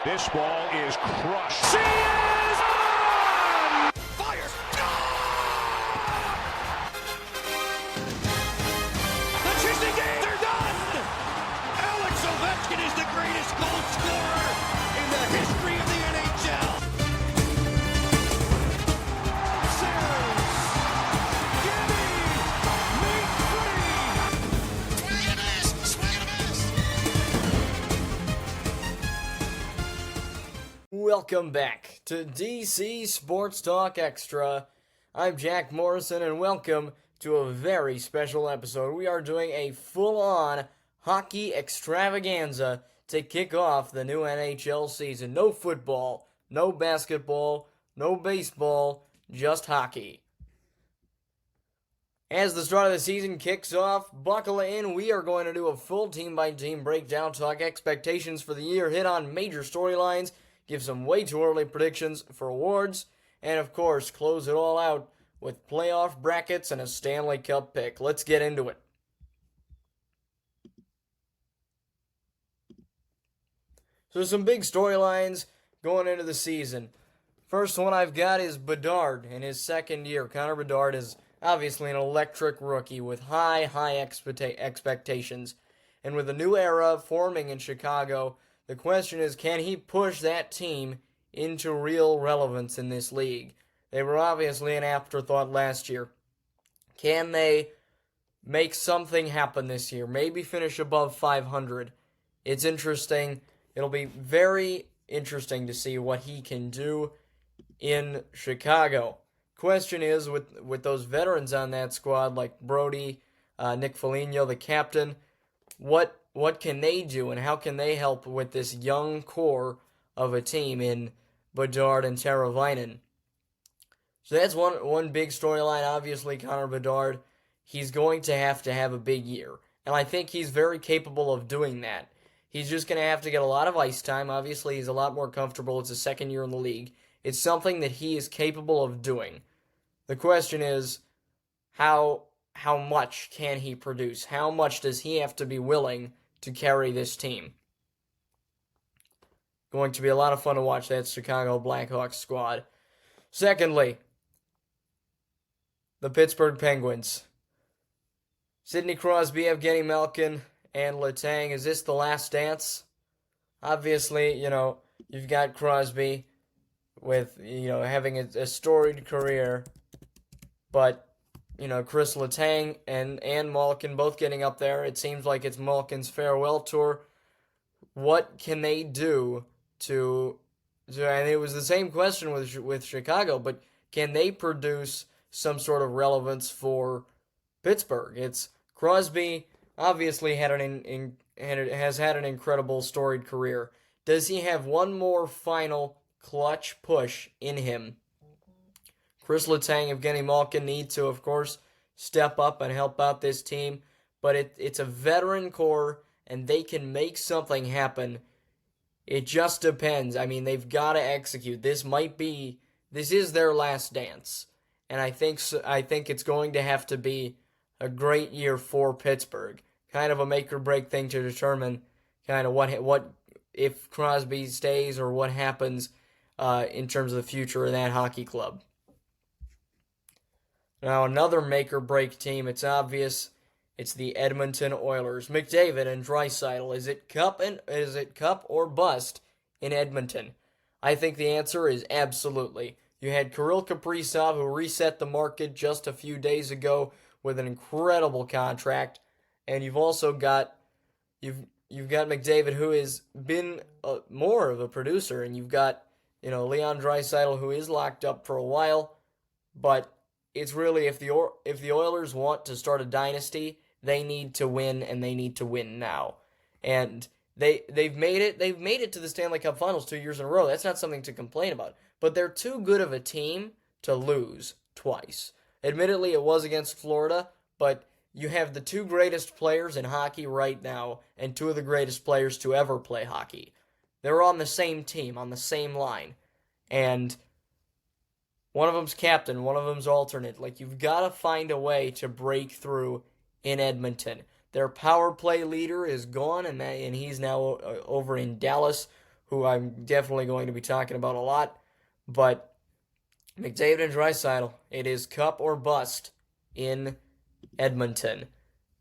This ball is crushed. She is on! Fires! The chasing game! They're done! Alex Ovechkin is the greatest goal scorer in the history of the NHL. Sayers! Gimme! Make free! Swing and a miss! Swing and a miss! Welcome back to DC SportsTalk Xtra. I'm Jack Morrison, and welcome to a very special episode. We are doing a full-on hockey extravaganza to kick off the new NHL season. No football, no basketball, no baseball, just hockey. As the start of the season kicks off, buckle in. We are going to do a full team-by-team breakdown, talk expectations for the year, hit on major storylines, give some way too early predictions for awards, and of course, close it all out with playoff brackets and a Stanley Cup pick. Let's get into it. So some big storylines going into the season. First one I've got is Bedard in his second year. Connor Bedard is obviously an electric rookie with high expectations. And with a new era forming in Chicago, the question is, can he push that team into real relevance in this league? They were obviously an afterthought last year. Can they make something happen this year? Maybe finish above 500. It's interesting. It'll be very interesting to see what he can do in Chicago. Question is, with those veterans on that squad like Brody, Nick Foligno, the captain, what can they do and how can they help with this young core of a team in Bedard and Teravainen? So that's one big storyline. Obviously, Connor Bedard, he's going to have a big year. And I think he's very capable of doing that. He's just going to have to get a lot of ice time. Obviously, he's a lot more comfortable. It's his second year in the league. It's something that he is capable of doing. The question is, how much can he produce? How much does he have to be willing to carry this team? Going to be a lot of fun to watch that Chicago Blackhawks squad. Secondly, the Pittsburgh Penguins. Sidney Crosby, Evgeny Malkin, and Letang. Is this the last dance? Obviously, you've got Crosby with, having a storied career, but Chris Letang and Malkin both getting up there. It seems like it's Malkin's farewell tour. What can they do to and it was the same question with Chicago, but can they produce some sort of relevance for Pittsburgh? It's Crosby obviously has had an incredible storied career. Does he have one more final clutch push in him? Chris Letang and Evgeny Malkin need to, of course, step up and help out this team. But it's a veteran core, and they can make something happen. It just depends. I mean, they've got to execute. This is their last dance. And I think it's going to have to be a great year for Pittsburgh. Kind of a make-or-break thing to determine kind of what if Crosby stays or what happens in terms of the future of that hockey club. Now, another make-or-break team, it's obvious, it's the Edmonton Oilers. McDavid and Draisaitl, is it cup or bust in Edmonton? I think the answer is absolutely. You had Kirill Kaprizov, who reset the market just a few days ago with an incredible contract, and you've also got you've got McDavid, who has been more of a producer, and you've got Leon Draisaitl, who is locked up for a while, but it's really, if the Oilers want to start a dynasty, they need to win, and they need to win now. And they've made it to the Stanley Cup Finals 2 years in a row. That's not something to complain about. But they're too good of a team to lose twice. Admittedly, it was against Florida, but you have the two greatest players in hockey right now, and two of the greatest players to ever play hockey. They're on the same team, on the same line. And one of them's captain, one of them's alternate. Like, you've got to find a way to break through in Edmonton. Their power play leader is gone, and he's now over in Dallas, who I'm definitely going to be talking about a lot. But McDavid and Draisaitl, it is cup or bust in Edmonton.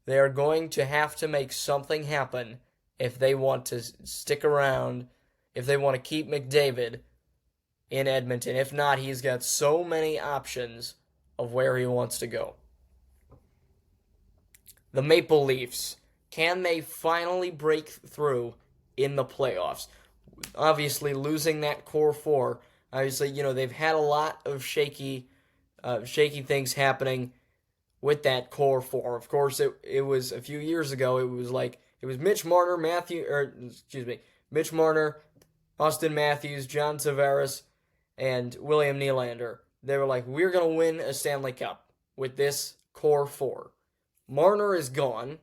They are going to have to make something happen if they want to stick around, if they want to keep McDavid in Edmonton. If not, he's got so many options of where he wants to go. The Maple Leafs, can they finally break through in the playoffs? Obviously, losing that core four, obviously, they've had a lot of shaky things happening with that core four. Of course, it was a few years ago. It was Mitch Marner, Mitch Marner, Austin Matthews, John Tavares, and William Nylander. They were like, we're gonna win a Stanley Cup with this core four. Marner is gone.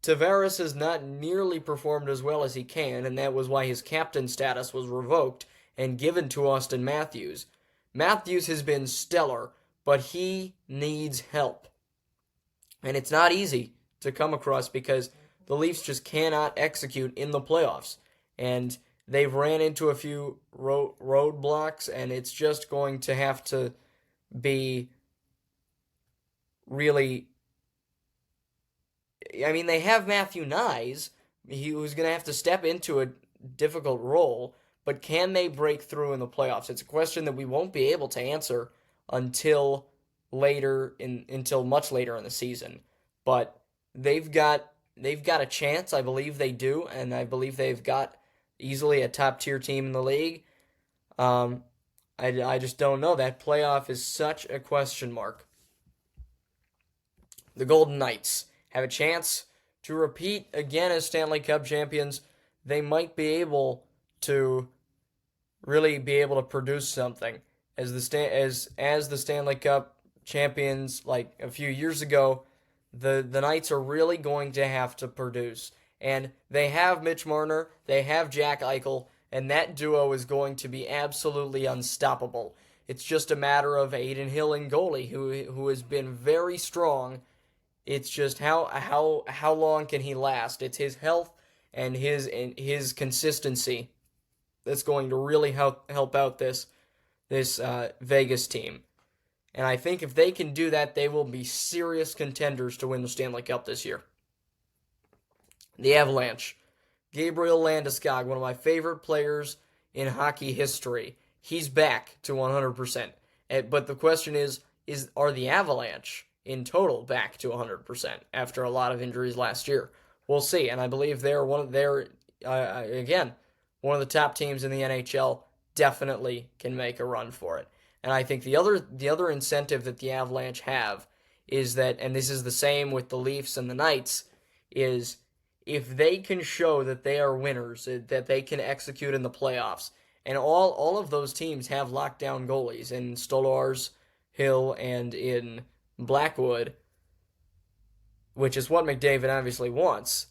Tavares has not nearly performed as well as he can, and that was why his captain status was revoked and given to Austin Matthews. Matthews has been stellar, but he needs help. And it's not easy to come across because the Leafs just cannot execute in the playoffs. And they've ran into a few roadblocks, and it's just going to have to be really... I mean, they have Matthew Nyes, who's going to have to step into a difficult role, but can they break through in the playoffs? It's a question that we won't be able to answer until much later in the season. But they've got a chance. I believe they do, and I believe they've got easily a top tier team in the league. I just don't know. That playoff is such a question mark. The Golden Knights have a chance to repeat again as Stanley Cup champions. They might be able to really be able to produce something as the Stanley Cup champions like a few years ago. The Knights are really going to have to produce, and they have Mitch Marner, they have Jack Eichel, and that duo is going to be absolutely unstoppable. It's just a matter of Adin Hill in goalie, who has been very strong. It's just how long can he last? It's his health and his consistency that's going to really help out this Vegas team. And I think if they can do that, they will be serious contenders to win the Stanley Cup this year. The Avalanche. Gabriel Landeskog, one of my favorite players in hockey history. He's back to 100%. But the question is are the Avalanche in total back to 100% after a lot of injuries last year? We'll see, and I believe they're one of the top teams in the NHL. Definitely can make a run for it. And I think the other incentive that the Avalanche have is that, and this is the same with the Leafs and the Knights, is if they can show that they are winners, that they can execute in the playoffs, and all of those teams have lockdown goalies in Stolarz, Hill, and in Blackwood, which is what McDavid obviously wants.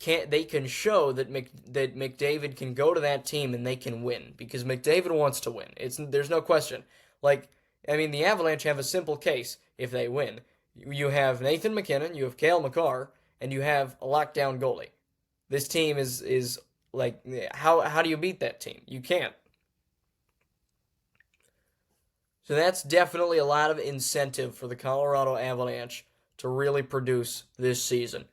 They can show that McDavid can go to that team and they can win, because McDavid wants to win. There's no question. The Avalanche have a simple case if they win. You have Nathan McKinnon, you have Cale Makar, and you have a lockdown goalie. This team is like, how do you beat that team? You can't. So that's definitely a lot of incentive for the Colorado Avalanche to really produce this season.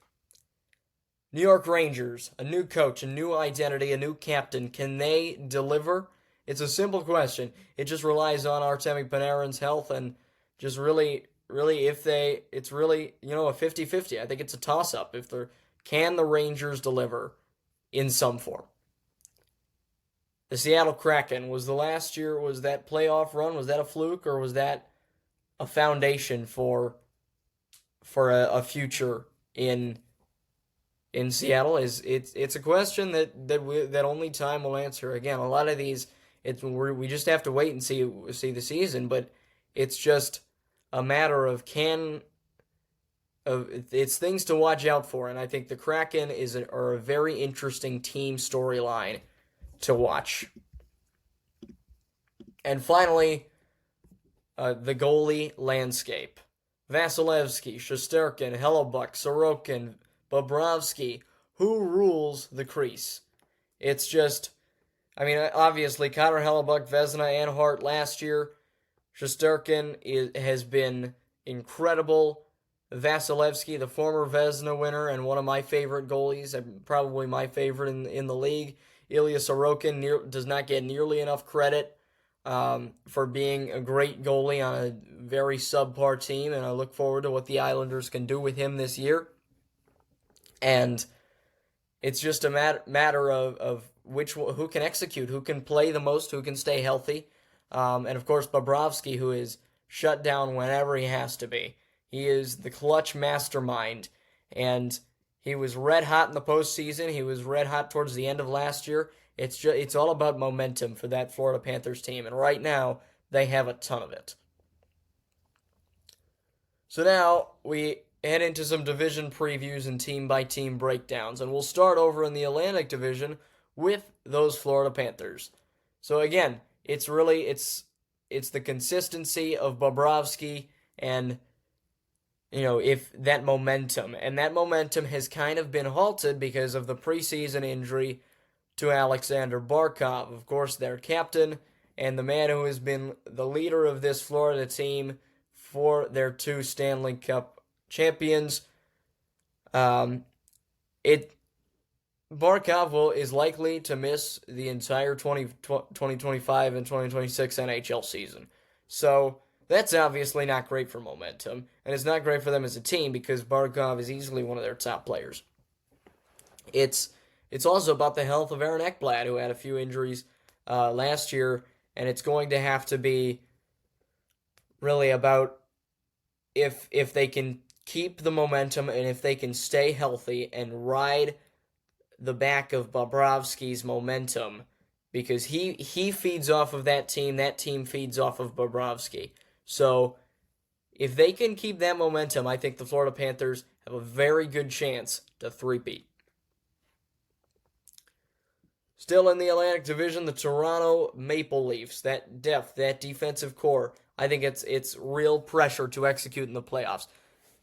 New York Rangers, a new coach, a new identity, a new captain. Can they deliver? It's a simple question. It just relies on Artemi Panarin's health and just really it's really, a 50-50. I think it's a toss-up. Can the Rangers deliver in some form? The Seattle Kraken, was that playoff run, was that a fluke, or was that a foundation for a future in Seattle? It's a question that only time will answer. Again, a lot of these, we just have to wait and see the season, but it's just a matter of it's things to watch out for, and I think the Kraken are a very interesting team storyline to watch. And finally, the goalie landscape. Vasilevsky, Shesterkin, Hellebuck, Sorokin, Bobrovsky. Who rules the crease? It's just I mean, obviously, Connor Hellebuck, Vezina, and Hart last year. Shesterkin has been incredible. Vasilevsky, the former Vezina winner and one of my favorite goalies, probably my favorite in the league. Ilya Sorokin does not get nearly enough credit for being a great goalie on a very subpar team, and I look forward to what the Islanders can do with him this year. And it's just a matter of who can execute, who can play the most, who can stay healthy. And of course, Bobrovsky, who is shut down whenever he has to be. He is the clutch mastermind, and he was red hot in the postseason. He was red hot towards the end of last year. It's all about momentum for that Florida Panthers team, and right now they have a ton of it. So now we head into some division previews and team-by-team breakdowns, and we'll start over in the Atlantic Division with those Florida Panthers. So again, it's the consistency of Bobrovsky and if that momentum, and that momentum has kind of been halted because of the preseason injury to Alexander Barkov, of course, their captain and the man who has been the leader of this Florida team for their 2 Stanley Cup champions. Barkov is likely to miss the entire 2025 and 2026 NHL season. So that's obviously not great for momentum, and it's not great for them as a team because Barkov is easily one of their top players. It's also about the health of Aaron Ekblad, who had a few injuries last year, and it's going to have to be really about if they can keep the momentum and if they can stay healthy and ride the back of Bobrovsky's momentum, because he feeds off of that team feeds off of Bobrovsky. So if they can keep that momentum, I think the Florida Panthers have a very good chance to three-peat. Still in the Atlantic Division, the Toronto Maple Leafs, that depth, that defensive core, I think it's real pressure to execute in the playoffs.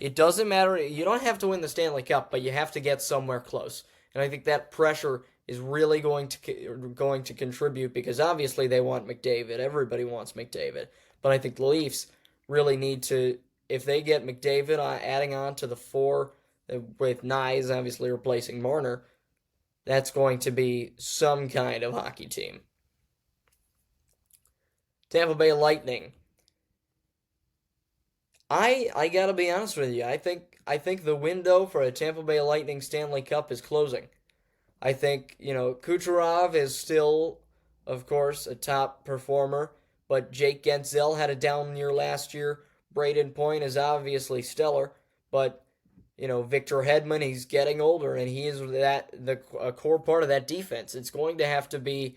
It doesn't matter, you don't have to win the Stanley Cup, but you have to get somewhere close. And I think that pressure is really going to contribute because obviously they want McDavid. Everybody wants McDavid. But I think the Leafs really need to, if they get McDavid adding on to the 4 with Nyes obviously replacing Marner, that's going to be some kind of hockey team. Tampa Bay Lightning. I gotta be honest with you. I think the window for a Tampa Bay Lightning Stanley Cup is closing. I think, Kucherov is still, of course, a top performer, but Jake Gensel had a down year last year. Braden Point is obviously stellar, but Victor Hedman, he's getting older, and he is a core part of that defense. It's going to have to be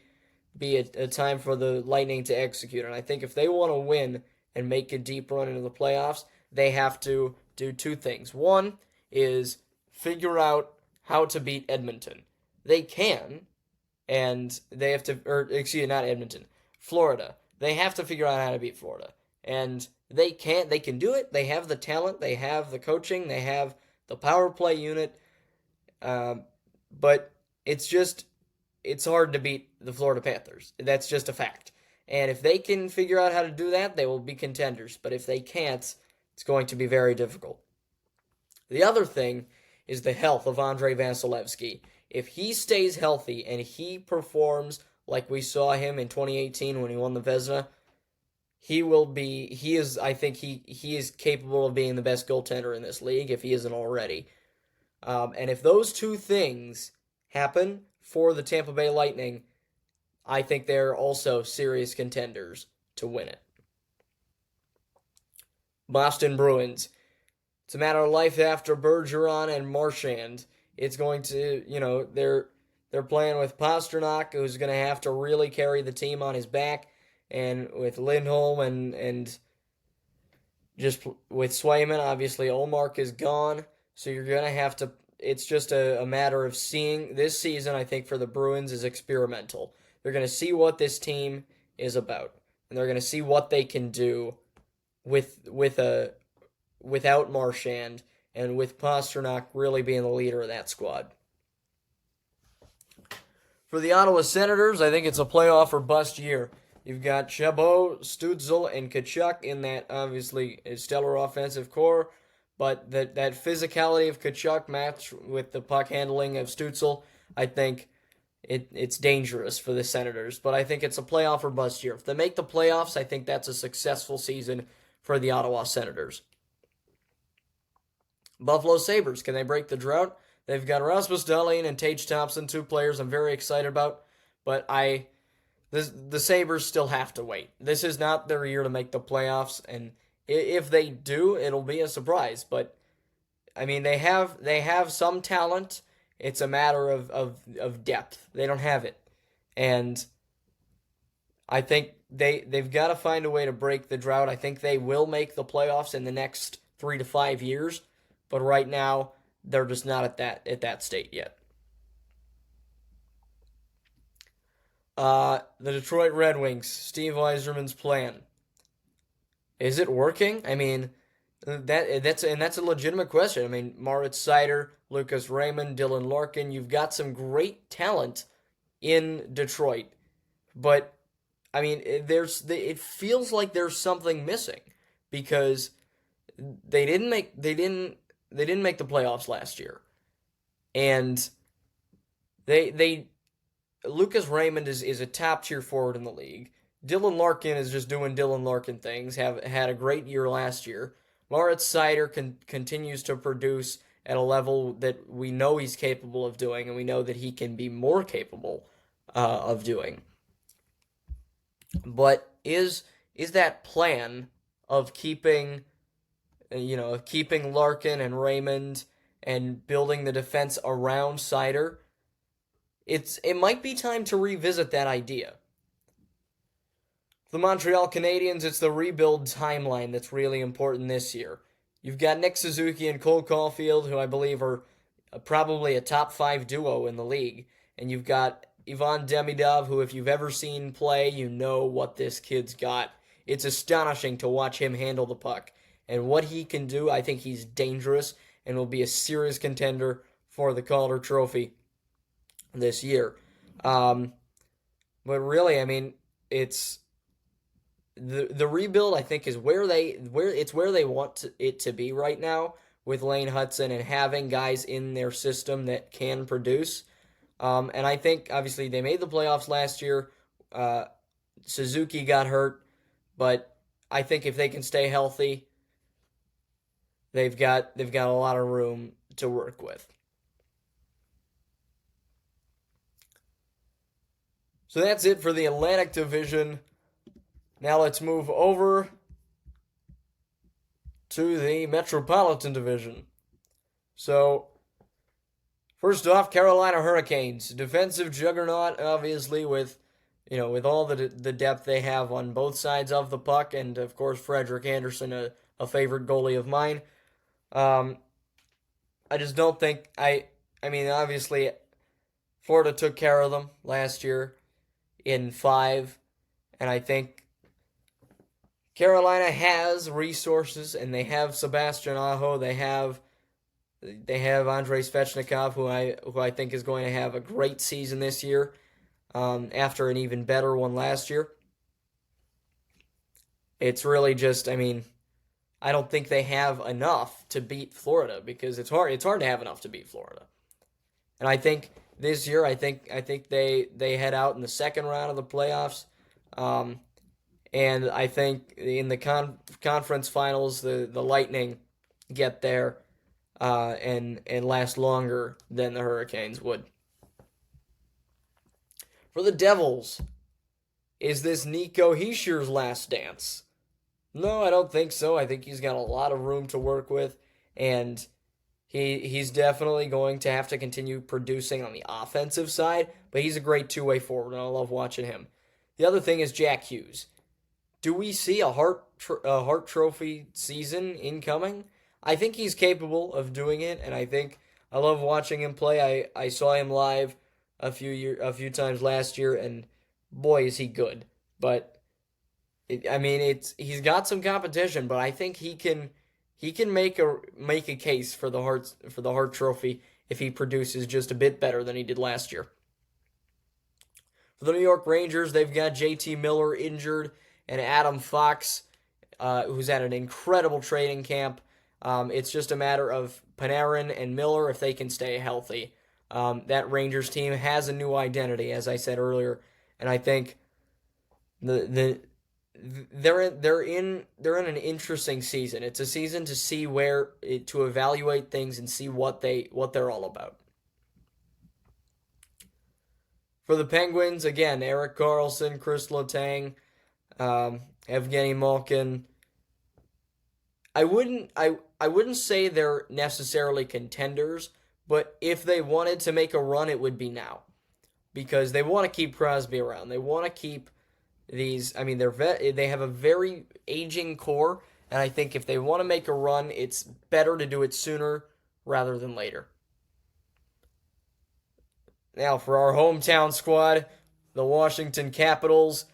a time for the Lightning to execute, and I think if they want to win and make a deep run into the playoffs, they have to do 2 things. One is figure out how to beat Edmonton. They can, and they have to, not Edmonton, Florida. They have to figure out how to beat Florida, and they can do it. They have the talent, they have the coaching, they have the power play unit, but it's hard to beat the Florida Panthers. That's just a fact. And if they can figure out how to do that, they will be contenders. But if they can't, it's going to be very difficult. The other thing is the health of Andrei Vasilevsky. If he stays healthy and he performs like we saw him in 2018 when he won the Vezina, he is capable of being the best goaltender in this league if he isn't already. And if those 2 things happen for the Tampa Bay Lightning, I think they're also serious contenders to win it. Boston Bruins. It's a matter of life after Bergeron and Marchand. It's going to, they're playing with Pastrnak, who's going to have to really carry the team on his back, and with Lindholm and just with Swayman, obviously Ullmark is gone, so you're going to have to, it's just a matter of seeing. This season, I think, for the Bruins is experimental. They're going to see what this team is about, and they're going to see what they can do without Marchand and with Pastrnak really being the leader of that squad. For the Ottawa Senators, I think it's a playoff or bust year. You've got Chabot, Stützle, and Tkachuk in that obviously stellar offensive core, but that physicality of Tkachuk matched with the puck handling of Stützle, I think it's dangerous for the Senators. But I think it's a playoff or bust year. If they make the playoffs, I think that's a successful season for the Ottawa Senators. Buffalo Sabres, can they break the drought? They've got Rasmus Dahlin and Tage Thompson, two players I'm very excited about, but the Sabres still have to wait. This is not their year to make the playoffs, and if they do, it'll be a surprise. But I mean, they have some talent. It's a matter of depth. They don't have it, and I think they've got to find a way to break the drought. I think they will make the playoffs in the next 3 to 5 years, but right now they're just not at that state yet. The Detroit Red Wings, Steve Yzerman's plan. Is it working? I mean, that's a legitimate question. I mean, Moritz Seider, Lucas Raymond, Dylan Larkin, you've got some great talent in Detroit, but I mean, it feels like there's something missing because they didn't make the playoffs last year, and they Lucas Raymond is a top tier forward in the league. Dylan Larkin is just doing Dylan Larkin things. Had a great year last year. Moritz Seider continues to produce at a level that we know he's capable of doing, and we know that he can be more capable of doing. But is that plan of keeping Larkin and Raymond and building the defense around Seider, it might be time to revisit that idea. The Montreal Canadiens, it's the rebuild timeline that's really important this year. You've got Nick Suzuki and Cole Caulfield, who I believe are probably a top 5 duo in the league. And you've got Ivan Demidov, who if you've ever seen play, you know what this kid's got. It's astonishing to watch him handle the puck. And what he can do, I think he's dangerous and will be a serious contender for the Calder Trophy this year. But really, I mean, it's the rebuild. I think is where they want it to be right now with Lane Hudson and having guys in their system that can produce. And I think obviously they made the playoffs last year. Suzuki got hurt, but I think if they can stay healthy, they've got a lot of room to work with. So that's it for the Atlantic Division. Now let's move over to the Metropolitan Division. So, first off, Carolina Hurricanes, defensive juggernaut, obviously with all the depth they have on both sides of the puck, and of course Frederik Andersen, a favorite goalie of mine. I just don't think I mean obviously Florida took care of them last year in 5, and I think Carolina has resources, and they have Sebastian Aho, they have Andrei Svechnikov, who I think is going to have a great season this year, after an even better one last year. It's really just, I mean, I don't think they have enough to beat Florida because it's hard to have enough to beat Florida. And I think this year, I think they head out in the second round of the playoffs. And I think in the conference finals, the Lightning get there and last longer than the Hurricanes would. For the Devils, is this Nico Hischier's last dance? No, I don't think so. I think he's got a lot of room to work with, and he's definitely going to have to continue producing on the offensive side, but he's a great two-way forward, and I love watching him. The other thing is Jack Hughes. Do we see a Hart Trophy season incoming? I think he's capable of doing it, and I love watching him play. I saw him live a few times last year, and boy is he good. But he's got some competition, but I think he can make a case for the Hart Trophy if he produces just a bit better than he did last year. For the New York Rangers, they've got JT Miller injured and Adam Fox, who's at an incredible training camp. It's just a matter of Panarin and Miller if they can stay healthy. That Rangers team has a new identity, as I said earlier, and I think they're in an interesting season. It's a season to see to evaluate things and see what they're all about. For the Penguins, again, Erik Karlsson, Chris Letang, Evgeny Malkin. I wouldn't say they're necessarily contenders, but if they wanted to make a run, it would be now, because they want to keep Crosby around. They want to keep these. I mean, they have a very aging core, and I think if they want to make a run, it's better to do it sooner rather than later. Now, for our hometown squad, the Washington Capitals,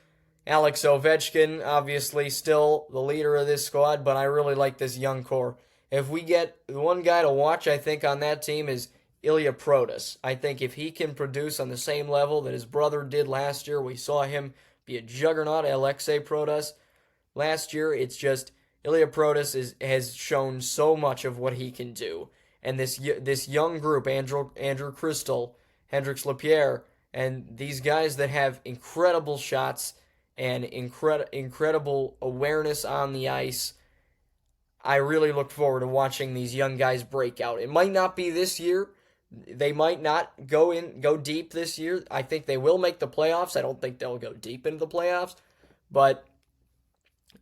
Alex Ovechkin, obviously still the leader of this squad, but I really like this young core. If we get one guy to watch, I think, on that team is Ilya Protas. I think if he can produce on the same level that his brother did last year, we saw him be a juggernaut, Alexei Protas. Last year, it's just Ilya Protas has shown so much of what he can do. And this young group, Andrew Crystal, Hendrix Lapierre, and these guys that have incredible shots and incredible awareness on the ice, I really look forward to watching these young guys break out. It might not be this year. They might not go deep this year. I think they will make the playoffs. I don't think they'll go deep into the playoffs, but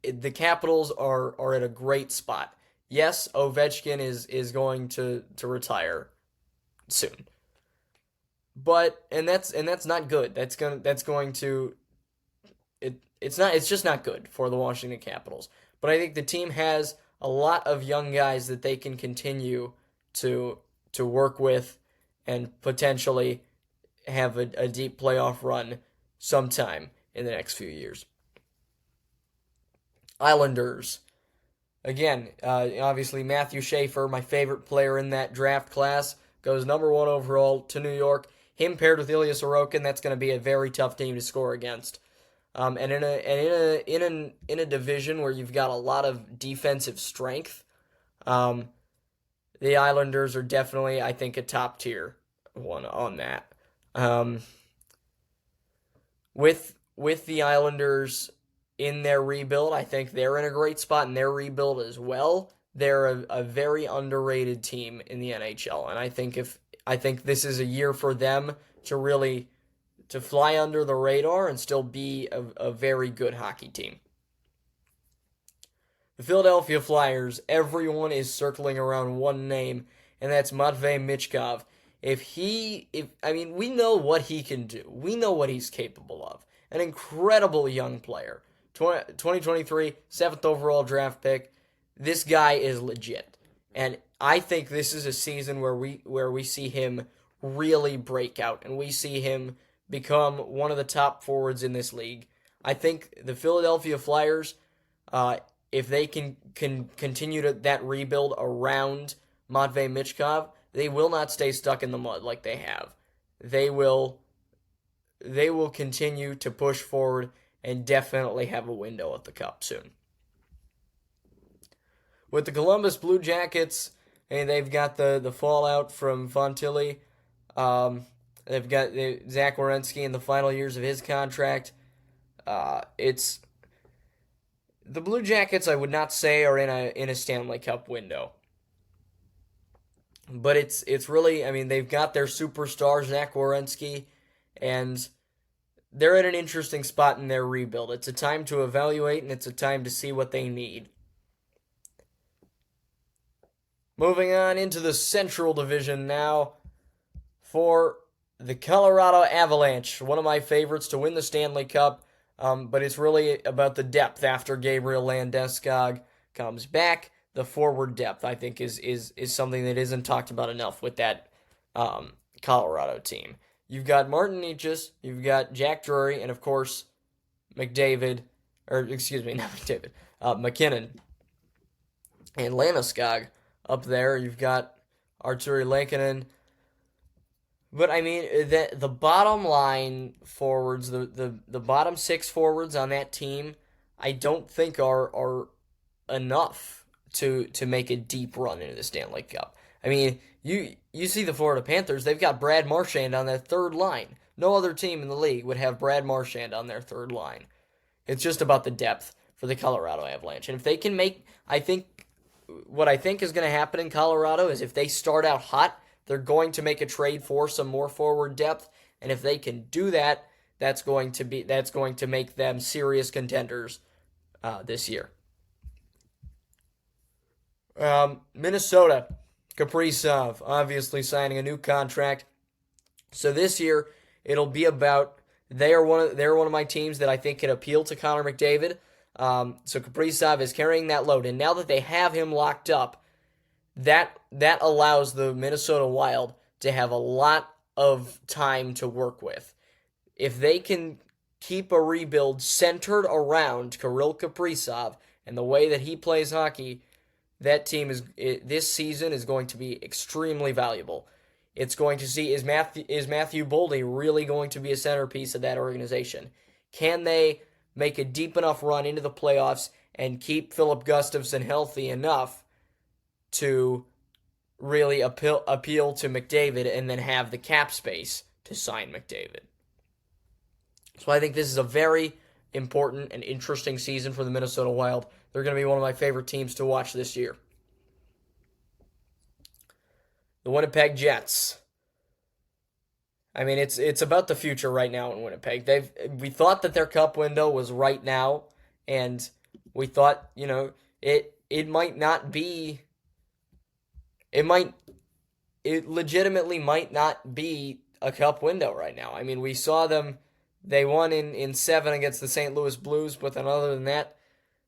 the Capitals are at a great spot. Yes, Ovechkin is going to retire soon. But that's not good. It's just not good for the Washington Capitals. But I think the team has a lot of young guys that they can continue to work with and potentially have a deep playoff run sometime in the next few years. Islanders. Again, obviously Matthew Schaefer, my favorite player in that draft class, goes number 1 overall to New York. Him paired with Ilya Sorokin, that's going to be a very tough team to score against. And in a division where you've got a lot of defensive strength, the Islanders are definitely, I think, a top tier one on that. With the Islanders in their rebuild, I think they're in a great spot in their rebuild as well. They're a very underrated team in the NHL, and I think this is a year for them to fly under the radar and still be a very good hockey team. The Philadelphia Flyers, everyone is circling around one name, and that's Matvei Michkov. We know what he can do. We know what he's capable of. An incredible young player. 2023, 7th overall draft pick. This guy is legit. And I think this is a season where we see him really break out, and we see him become one of the top forwards in this league. I think the Philadelphia Flyers, if they can continue that rebuild around Matvei Michkov, they will not stay stuck in the mud like they have. They will continue to push forward and definitely have a window at the Cup soon. With the Columbus Blue Jackets, they've got the fallout from Fontilli. They've got Zach Werenski in the final years of his contract. It's the Blue Jackets, I would not say, are in a Stanley Cup window. But it's really, they've got their superstar, Zach Werenski, and they're at an interesting spot in their rebuild. It's a time to evaluate, and it's a time to see what they need. Moving on into the Central Division now for the Colorado Avalanche, one of my favorites to win the Stanley Cup, but it's really about the depth after Gabriel Landeskog comes back. The forward depth, I think, is something that isn't talked about enough with that Colorado team. You've got Martin Necas, you've got Jack Drury, and of course, McKinnon and Landeskog up there. You've got Arturi Lankinen. But I mean, the bottom line forwards, the bottom six forwards on that team, I don't think are enough to make a deep run into the Stanley Cup. I mean, you see the Florida Panthers, they've got Brad Marchand on their third line. No other team in the league would have Brad Marchand on their third line. It's just about the depth for the Colorado Avalanche. And if they can make, what I think is going to happen in Colorado is if they start out hot, they're going to make a trade for some more forward depth. And if they can do that, that's going to make them serious contenders this year. Minnesota, Kaprizov, obviously signing a new contract. So this year, it'll be about they're one of my teams that I think can appeal to Connor McDavid. So Kaprizov is carrying that load, and now that they have him locked up, that allows the Minnesota Wild to have a lot of time to work with. If they can keep a rebuild centered around Kirill Kaprizov and the way that he plays hockey, that team this season is going to be extremely valuable. It's going to see, is Matthew Boldy really going to be a centerpiece of that organization? Can they make a deep enough run into the playoffs and keep Philip Gustafsson healthy enough to really appeal to McDavid and then have the cap space to sign McDavid? So I think this is a very important and interesting season for the Minnesota Wild. They're going to be one of my favorite teams to watch this year. The Winnipeg Jets. I mean, it's about the future right now in Winnipeg. We thought that their cup window was right now, and we thought, it might not be. It legitimately might not be a cup window right now. I mean, we saw them. They won in 7 against the St. Louis Blues, but then other than that,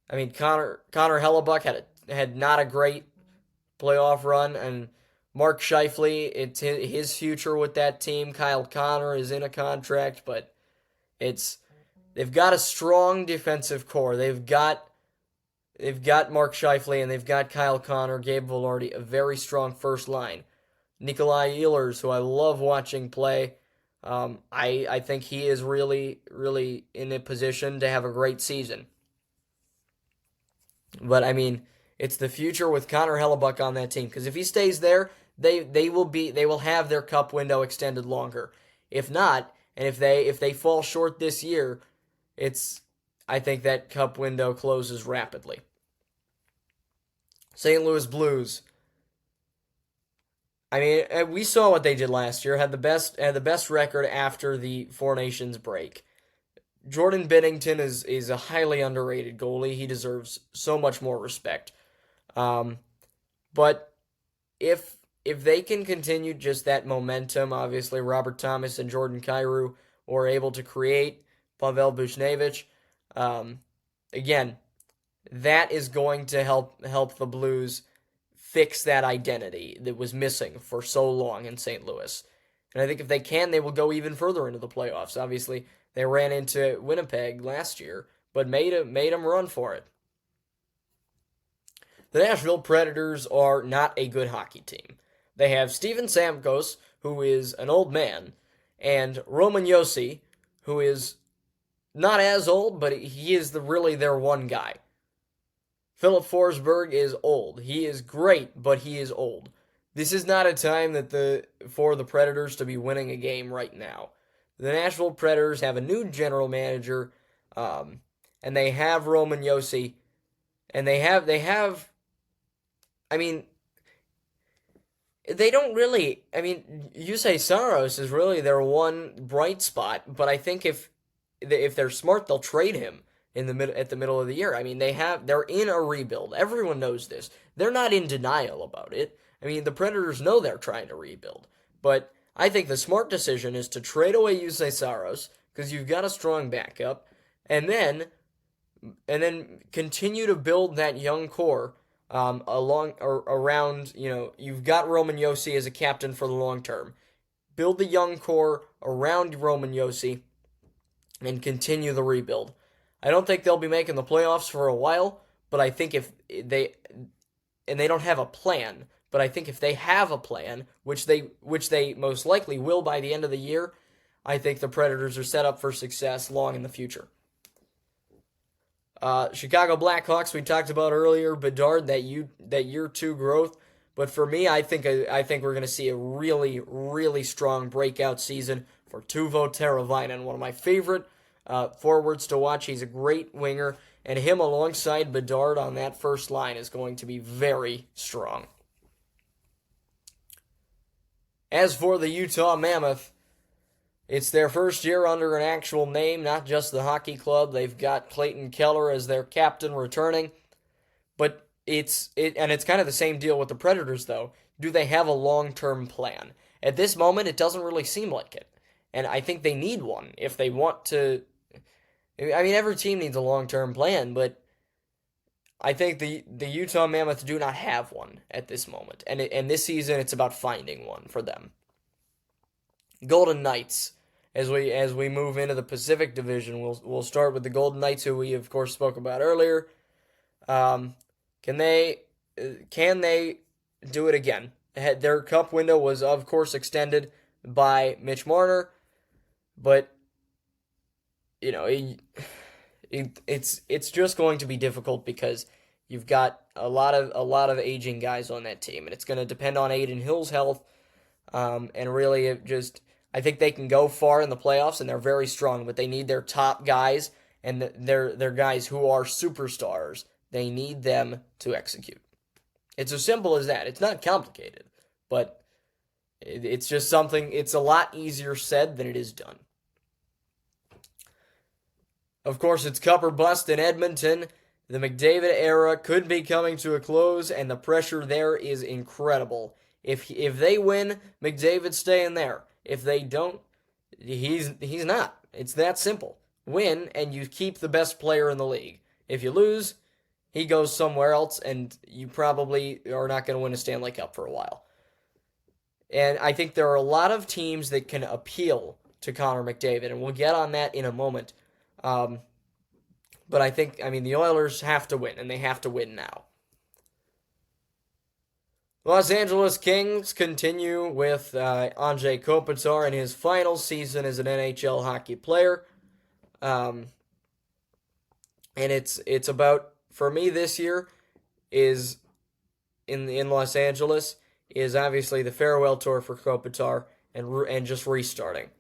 I mean, Connor Hellebuck had not a great playoff run, and Mark Scheifele, it's his future with that team. Kyle Connor is in a contract, but they've got a strong defensive core. They've got Mark Scheifele and they've got Kyle Connor, Gabe Vilardi, a very strong first line. Nikolai Ehlers, who I love watching play. I think he is really, really in a position to have a great season. But I mean, it's the future with Connor Hellebuck on that team, because if he stays there, they will have their cup window extended longer. If not, and if they fall short this year, I think that cup window closes rapidly. St. Louis Blues. I mean, we saw what they did last year. Had the best record after the Four Nations break. Jordan Binnington is a highly underrated goalie. He deserves so much more respect. But if they can continue just that momentum, obviously Robert Thomas and Jordan Kyrou were able to create Pavel Buchnevich. Again, that is going to help the Blues fix that identity that was missing for so long in St. Louis. And I think if they can, they will go even further into the playoffs. Obviously, they ran into Winnipeg last year, but made them run for it. The Nashville Predators are not a good hockey team. They have Steven Stamkos, who is an old man, and Roman Josi, who is not as old, but he is really their one guy. Philip Forsberg is old. He is great, but he is old. This is not a time for the Predators to be winning a game right now. The Nashville Predators have a new general manager, and they have Roman Josi, and they have. I mean, they don't really. I mean, Jussi Saros is really their one bright spot, but I think if they're smart, they'll trade him at the middle of the year. I mean, they're in a rebuild. Everyone knows this. They're not in denial about it. I mean, the Predators know they're trying to rebuild, but I think the smart decision is to trade away Jussi Saros because you've got a strong backup, and then continue to build that young core around. You've got Roman Josi as a captain for the long term. Build the young core around Roman Josi and continue the rebuild. I don't think they'll be making the playoffs for a while, but I think if they don't have a plan But I think if they have a plan, which they most likely will by the end of the year, I think the Predators are set up for success long in the future. Chicago Blackhawks, we talked about earlier, Bedard, that year 2 growth. But for me, I think we're going to see a really, really strong breakout season for Teuvo Teravainen, one of my favorite forwards to watch. He's a great winger, and him alongside Bedard on that first line is going to be very strong. As for the Utah Mammoth, it's their first year under an actual name, not just the hockey club. They've got Clayton Keller as their captain returning. But it's kind of the same deal with the Predators, though. Do they have a long-term plan? At this moment, it doesn't really seem like it. And I think they need one if they want to. I mean, every team needs a long-term plan, but I think the Utah Mammoth do not have one at this moment. And this season, it's about finding one for them. Golden Knights. As we move into the Pacific Division, we'll start with the Golden Knights, who we of course spoke about earlier. Can they do it again? Their cup window was of course extended by Mitch Marner, but you know it's just going to be difficult because you've got a lot of aging guys on that team, and it's going to depend on Adin Hill's health, and really I think they can go far in the playoffs, and they're very strong, but they need their top guys, and their guys who are superstars. They need them to execute. It's as simple as that. It's not complicated, but it's just something, it's a lot easier said than it is done. Of course, it's Cup or bust in Edmonton. The McDavid era could be coming to a close, and the pressure there is incredible. If they win, McDavid's staying there. If they don't, he's not. It's that simple. Win, and you keep the best player in the league. If you lose, he goes somewhere else, and you probably are not going to win a Stanley Cup for a while. And I think there are a lot of teams that can appeal to Connor McDavid, and we'll get on that in a moment. But the Oilers have to win, and they have to win now. Los Angeles Kings continue with Anze Kopitar in his final season as an NHL hockey player. And it's about, for me this year, is in Los Angeles, is obviously the farewell tour for Kopitar and just restarting.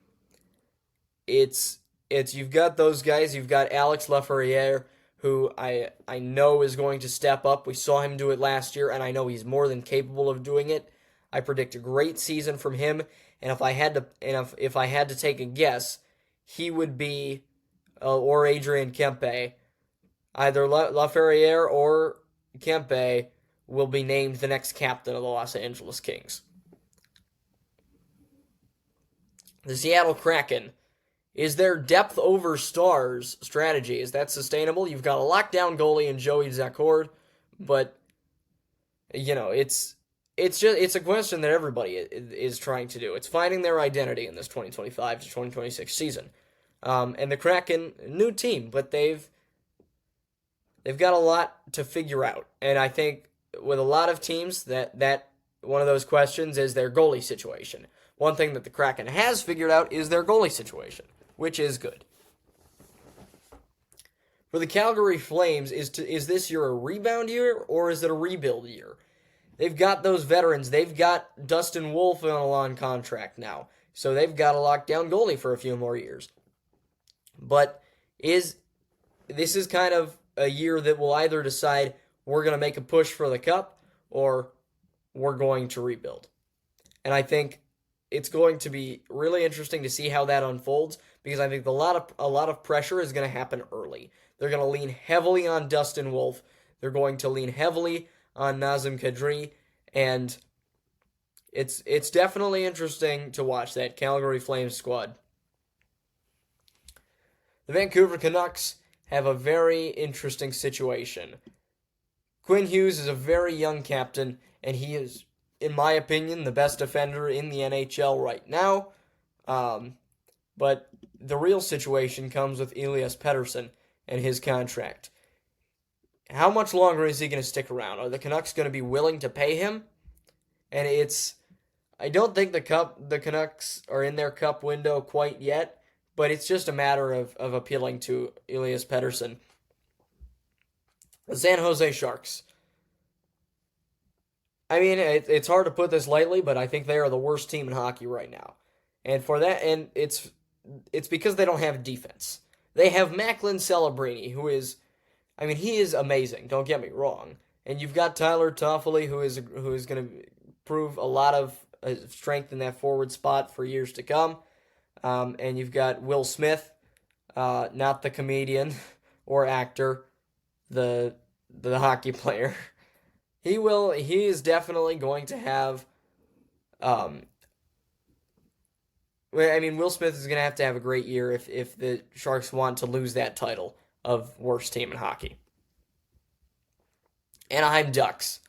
It's you've got those guys, you've got Alex Lafreniere, who I know is going to step up. We saw him do it last year, and I know he's more than capable of doing it. I predict a great season from him, and if I had to take a guess, he would be or Adrian Kempe. Either Lafreniere or Kempe will be named the next captain of the Los Angeles Kings. The Seattle Kraken. Is their depth over stars strategy, is that sustainable? You've got a lockdown goalie in Joey Zakord, but it's a question that everybody is trying to do. It's finding their identity in this 2025 to 2026 season. And the Kraken, new team, but they've got a lot to figure out. And I think with a lot of teams that one of those questions is their goalie situation. One thing that the Kraken has figured out is their goalie situation, which is good. For the Calgary Flames, is this year a rebound year or is it a rebuild year? They've got those veterans. They've got Dustin Wolf on a long contract now, so they've got a lockdown goalie for a few more years. But this is kind of a year that will either decide we're going to make a push for the Cup or we're going to rebuild. And I think it's going to be really interesting to see how that unfolds, because I think a lot of pressure is going to happen early. They're going to lean heavily on Dustin Wolf. They're going to lean heavily on Nazem Kadri, and it's definitely interesting to watch that Calgary Flames squad. The Vancouver Canucks have a very interesting situation. Quinn Hughes is a very young captain, and he is, in my opinion, the best defender in the NHL right now. But the real situation comes with Elias Pettersson and his contract. How much longer is he going to stick around? Are the Canucks going to be willing to pay him? and I don't think the Canucks are in their cup window quite yet, but it's just a matter of appealing to Elias Pettersson. The San Jose Sharks. I mean, it's hard to put this lightly, but I think they are the worst team in hockey right now. And for that, and it's because they don't have defense. They have Macklin Celebrini, who is, I mean, he is amazing. Don't get me wrong. And you've got Tyler Toffoli, who is going to prove a lot of strength in that forward spot for years to come. And you've got Will Smith, not the comedian or actor, the hockey player. He is definitely going to have, Will Smith is going to have a great year if the Sharks want to lose that title of worst team in hockey. Anaheim Ducks,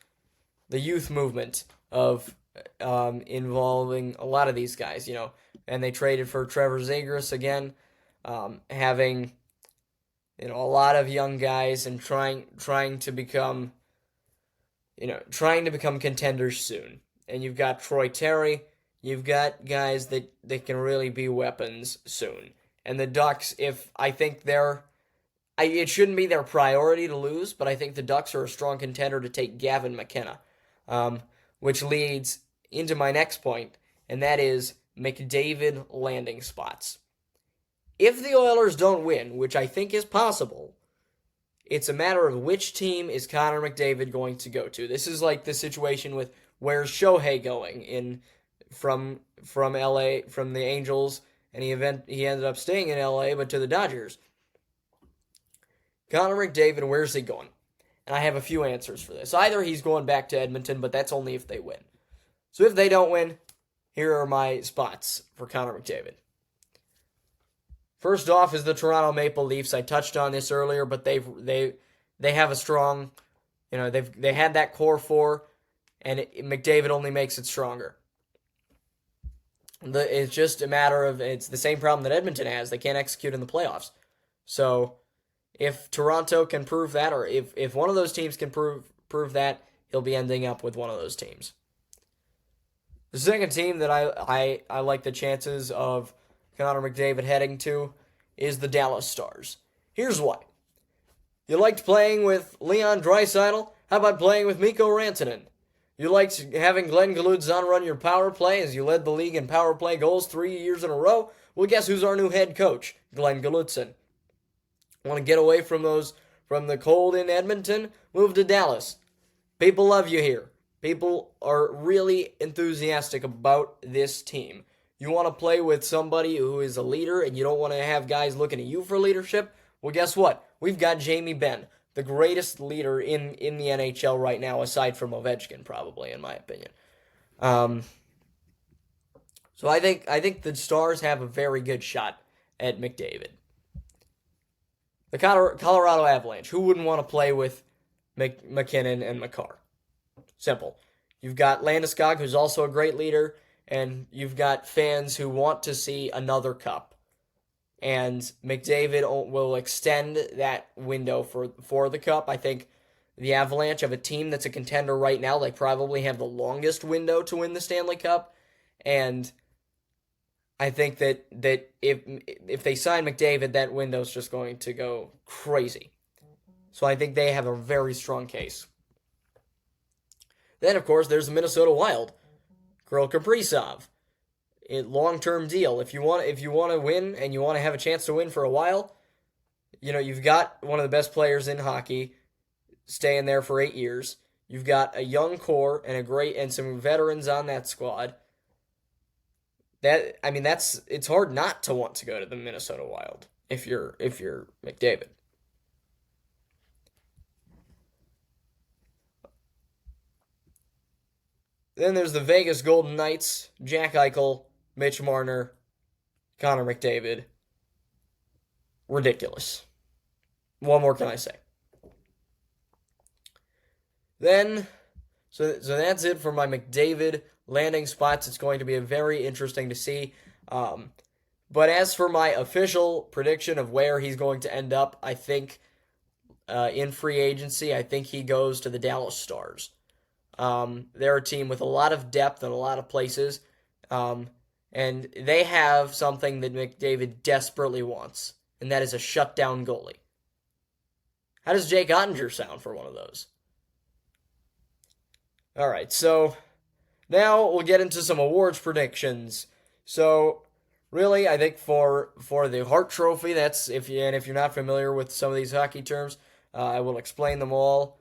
the youth movement of involving a lot of these guys, and they traded for Trevor Zegras again, having a lot of young guys and trying to become contenders soon. And you've got Troy Terry, you've got guys that can really be weapons soon. And the Ducks, it shouldn't be their priority to lose, but I think the Ducks are a strong contender to take Gavin McKenna, which leads into my next point, and that is McDavid landing spots. If the Oilers don't win, which I think is possible, it's a matter of which team is Connor McDavid going to go to. This is like the situation with where's Shohei going from LA, from the Angels, and he ended up staying in LA, but to the Dodgers. Connor McDavid, where's he going? And I have a few answers for this. Either he's going back to Edmonton, but that's only if they win. So if they don't win, here are my spots for Connor McDavid. First off is the Toronto Maple Leafs. I touched on this earlier, but they have a strong, they had that core four, and McDavid only makes it stronger. It's just a matter of, it's the same problem that Edmonton has. They can't execute in the playoffs. So if Toronto can prove that, or if one of those teams can prove that, he'll be ending up with one of those teams. The second team that I like the chances of Connor McDavid heading to is the Dallas Stars. Here's why. You liked playing with Leon Draisaitl? How about playing with Mikko Rantanen? You liked having Glenn Guludzon run your power play as you led the league in power play goals 3 years in a row? Well, guess who's our new head coach? Glenn Guludzon. Want to get away from the cold in Edmonton? Move to Dallas. People love you here. People are really enthusiastic about this team. You want to play with somebody who is a leader and you don't want to have guys looking at you for leadership? Well, guess what? We've got Jamie Benn, the greatest leader in the NHL right now, aside from Ovechkin, probably, in my opinion. So I think the Stars have a very good shot at McDavid. The Colorado Avalanche. Who wouldn't want to play with McKinnon and Makar? Simple. You've got Landeskog, who's also a great leader, and you've got fans who want to see another cup. And McDavid will extend that window for the cup. I think the Avalanche have a team that's a contender right now. They probably have the longest window to win the Stanley Cup. And I think that if they sign McDavid, that window's just going to go crazy. So I think they have a very strong case. Then, of course, there's the Minnesota Wild. Kirill Kaprizov. Long-term deal. If you want to win and you want to have a chance to win for a while, you've got one of the best players in hockey staying there for 8 years. You've got a young core and some veterans on that squad. It's hard not to want to go to the Minnesota Wild if you're McDavid. Then there's the Vegas Golden Knights, Jack Eichel, Mitch Marner, Connor McDavid. Ridiculous. What more can I say? Then, so that's it for my McDavid landing spots. It's going to be very interesting to see. But as for my official prediction of where he's going to end up, I think in free agency, I think he goes to the Dallas Stars. They're a team with a lot of depth in a lot of places, and they have something that McDavid desperately wants, and that is a shutdown goalie. How does Jake Ottinger sound for one of those? All right, so now we'll get into some awards predictions. So really, I think for the Hart Trophy, that's if you're not familiar with some of these hockey terms, I will explain them all.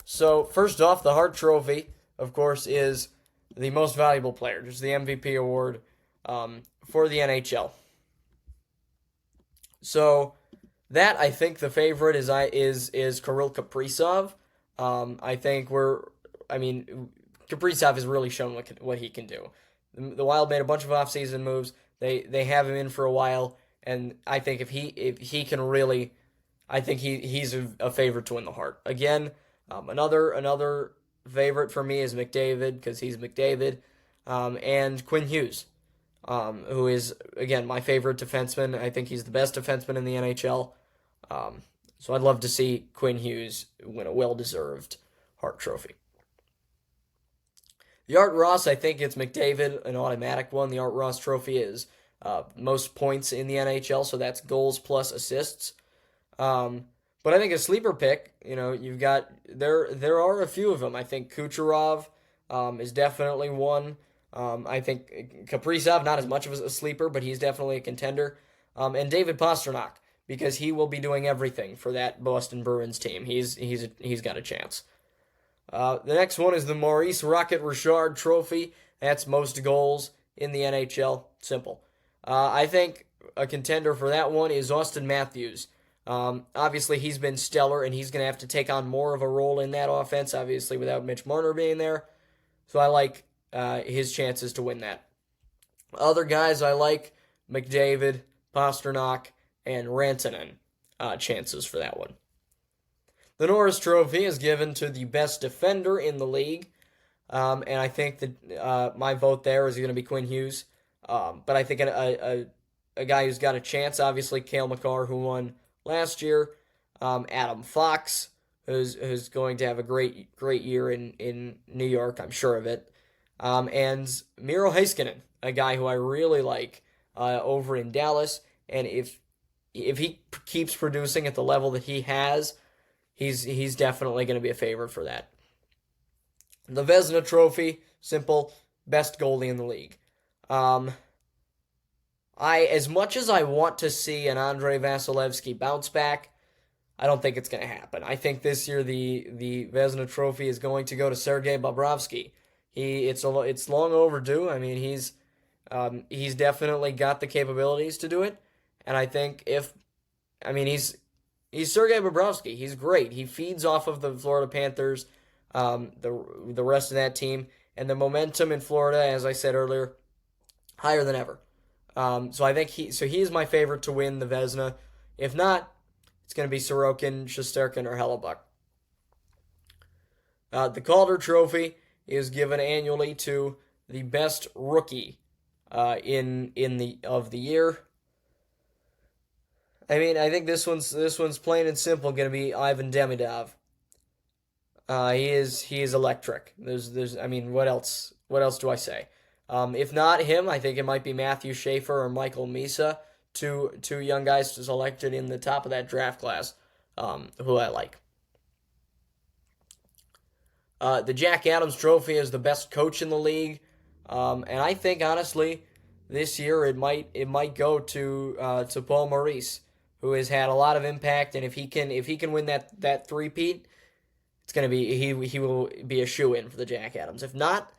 So first off, the Hart Trophy, of course, is the most valuable player, just the MVP award for the NHL. So that, I think the favorite is Kirill Kaprizov. I think Kaprizov has really shown what he can do. The Wild made a bunch of offseason moves. They have him in for a while, and I think if he can really, I think he's a favorite to win the Hart. Again, another favorite for me is McDavid, because he's McDavid, and Quinn Hughes, who is, again, my favorite defenseman. I think he's the best defenseman in the NHL. So I'd love to see Quinn Hughes win a well-deserved Hart Trophy. The Art Ross, I think it's McDavid, an automatic one. The Art Ross Trophy is most points in the NHL, so that's goals plus assists. But I think a sleeper pick, you've got, there are a few of them. I think Kucherov is definitely one. I think Kaprizov, not as much of a sleeper, but he's definitely a contender. And David Pastrnak, because he will be doing everything for that Boston Bruins team. He's got a chance. The next one is the Maurice Rocket Richard Trophy. That's most goals in the NHL. Simple. I think a contender for that one is Austin Matthews. Obviously, he's been stellar, and he's going to have to take on more of a role in that offense, obviously, without Mitch Marner being there. So I like his chances to win that. Other guys I like, McDavid, Pastrnak, and Rantanen chances for that one. The Norris Trophy is given to the best defender in the league, and I think that my vote there is going to be Quinn Hughes. But I think a guy who's got a chance, obviously, Cale Makar, who won last year, Adam Fox, who's going to have a great year in New York, I'm sure of it, and Miro Heiskanen, a guy who I really like over in Dallas, and if he keeps producing at the level that he has, he's definitely going to be a favorite for that. The Vezina Trophy, simple, best goalie in the league. As much as I want to see an Andrei Vasilevsky bounce back, I don't think it's going to happen. I think this year the Vezina Trophy is going to go to Sergei Bobrovsky. It's long overdue. I mean, he's definitely got the capabilities to do it, and I think he's Sergei Bobrovsky. He's great. He feeds off of the Florida Panthers, the rest of that team, and the momentum in Florida, as I said earlier, higher than ever. So I think he is my favorite to win the Vezina. If not, it's going to be Sorokin, Shesterkin, or Hellebuck. The Calder Trophy is given annually to the best rookie of the year. I mean, I think this one's plain and simple going to be Ivan Demidov. He is electric. What else do I say? If not him, I think it might be Matthew Schaefer or Michael Misa, two young guys selected in the top of that draft class, who I like. The Jack Adams Trophy is the best coach in the league, and I think honestly, this year it might go to Paul Maurice, who has had a lot of impact, and if he can win that three-peat, it's gonna be he will be a shoo-in for the Jack Adams. If not,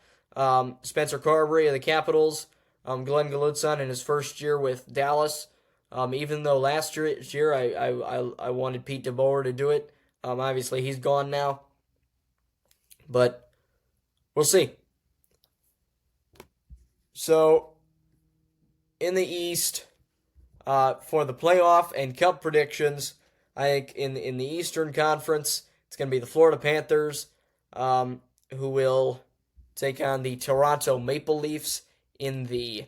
Spencer Carberry of the Capitals, Glenn Gulutzon in his first year with Dallas. Even though last year I wanted Pete DeBoer to do it. Obviously he's gone now, but we'll see. So in the East, for the playoff and Cup predictions, I think in the Eastern Conference it's going to be the Florida Panthers, who will take on the Toronto Maple Leafs in the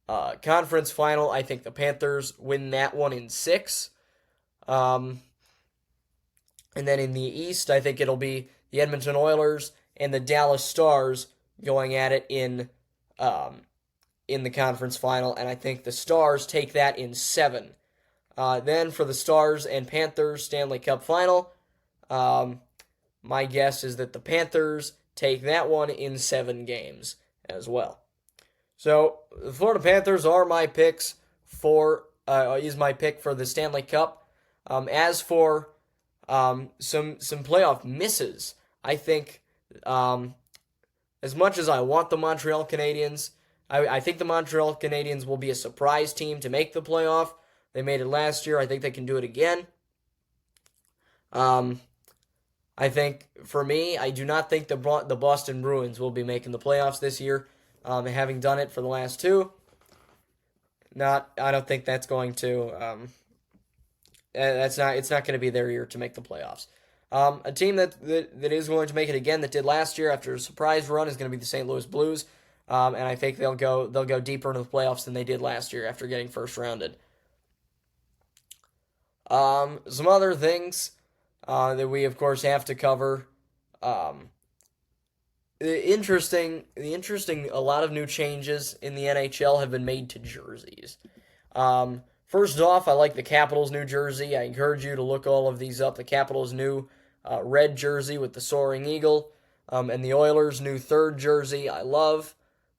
conference final. I think the Panthers win that one in 6. And then in the East, I think it'll be the Edmonton Oilers and the Dallas Stars going at it in the conference final, and I think the Stars take that in 7. Then for the Stars and Panthers Stanley Cup final, my guess is that the Panthers take that one in 7 games as well. So the Florida Panthers are my picks for my pick for the Stanley Cup. As for some playoff misses, I think as much as I want the Montreal Canadiens, I think the Montreal Canadiens will be a surprise team to make the playoff. They made it last year. I think they can do it again. I think, for me, I do not think the Boston Bruins will be making the playoffs this year, having done it for the last 2. I don't think that's going to. It's not going to be their year to make the playoffs. A team that is going to make it again that did last year after a surprise run is going to be the St. Louis Blues, and I think they'll go deeper into the playoffs than they did last year after getting first rounded. Some other things that we of course have to cover. The interesting, a lot of new changes in the NHL have been made to jerseys. First off, I like the Capitals' new jersey. I encourage you to look all of these up. The Capitals' new red jersey with the soaring eagle, and the Oilers' new third jersey I love,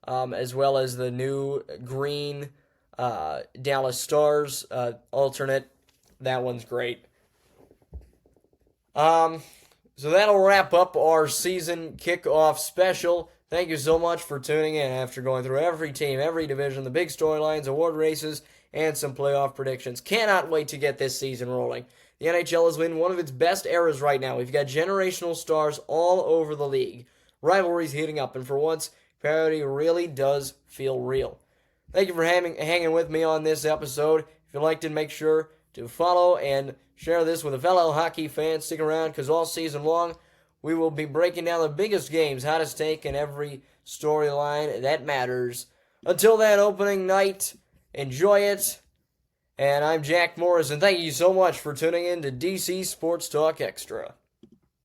as well as the new green Dallas Stars alternate. That one's great. So that'll wrap up our season kickoff special. Thank you so much for tuning in after going through every team, every division, the big storylines, award races, and some playoff predictions. Cannot wait to get this season rolling. The NHL is in one of its best eras right now. We've got generational stars all over the league. Rivalries heating up, and for once, parity really does feel real. Thank you for hanging with me on this episode. If you liked it, make sure to follow and share this with a fellow hockey fan. Stick around, because all season long, we will be breaking down the biggest games, hottest take, and every storyline that matters. Until that opening night, enjoy it. And I'm Jack Morris, and thank you so much for tuning in to DC SportsTalk Xtra.